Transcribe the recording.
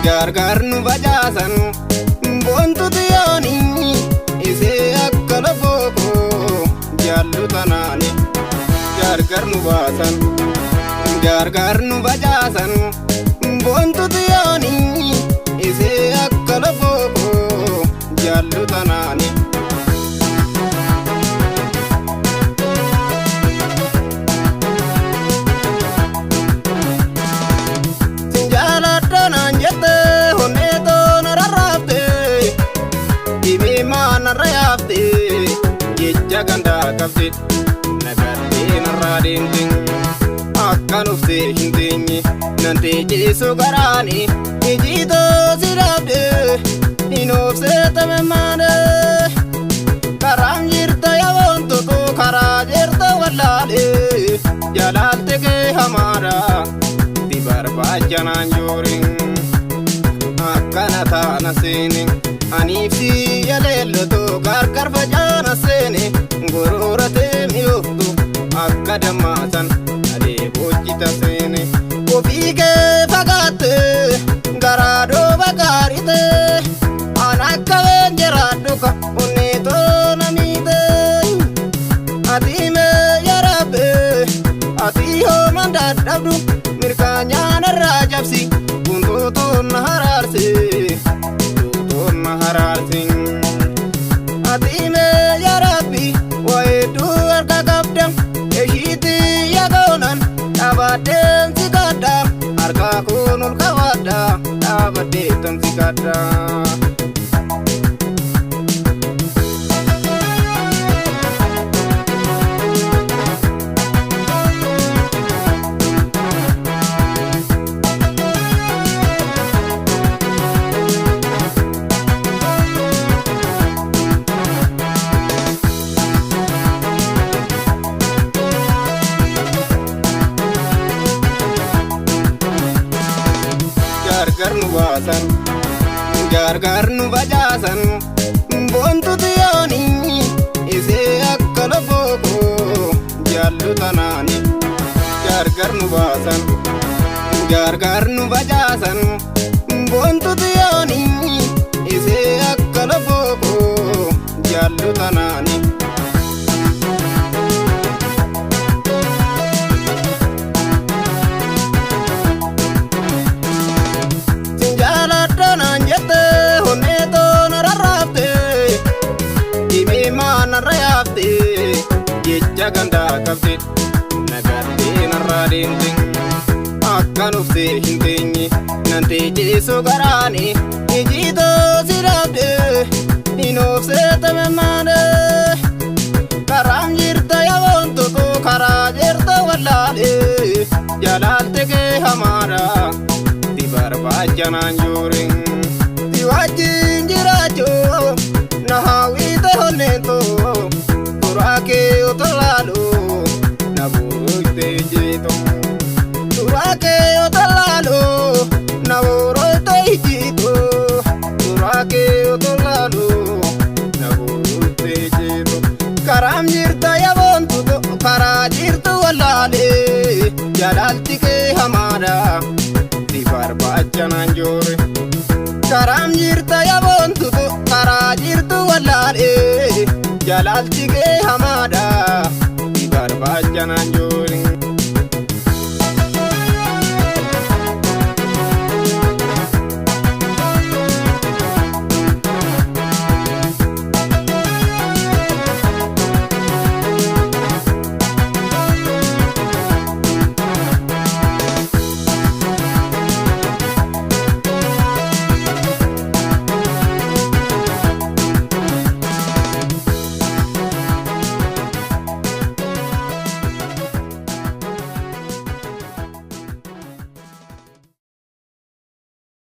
gargar nu bajaasan boontu tiyooni isee akka lafoo jaallu tanaani gargar nu baasan gargar nu bajaasan boontu tiyooni isee akka lafoo jaallu tanaani. Jecha ganda qabde nagartee narraa deemteen akka nuufsee hin teenye nan teecheessu garaani ijitoo si dhaabde hin oofsee tamemmaane karaan jirta yaboon tokko karaa jirta wallaale jalaalte kee hamaadha si barbaajanaan joorin akkana taana seeni aniif si yaleelloto gargar facaana seene gorooratee mi'ooftu akka dammaasan adeebochita seene ofii kee fagaatte garaa dooba gaarite an akka weenjeraadhuka onneetoo namiite ati mee yarabbe ati hooman dadhabdu mirkaanyaanarraa cabsi guntuutuun na haraarse hararsin atime ya rabbi waidu arka kabdam eshiti ya gonan tabaden sikada arka kunul kawada tabaden sikada. Gargar nu baasan gargar nu bajaasan boontu tiyooni isee akka lafoo jaallu tanaani gargar nu baasan gargar nu bajaasan boontu tiyooni isee akka lafoo jaallu tanaani. Jecha ganda qabde nagartee narraa deemteen akka nuufsee hin teenye nan teecheessu garaani ijitoo si dhaabde hin oofsee tamemmaane karaan jirta yaboon tokko karaa jirta wallaale jalaalte kee hamaadha si barbaajanaan joorin si wajjin jiraachoo na hawwiite honneentoo turake otolalo naboroite jito turake otolalo naboroite jito turake otolalo naboroite jito karam jirta yabon tuto kara jirtu walale jalalti ke hamada di barbaajanaan joore karam jirta yabon tuto kara jirtu walale jalalti kee hamaadha si barbaajanaan joorin.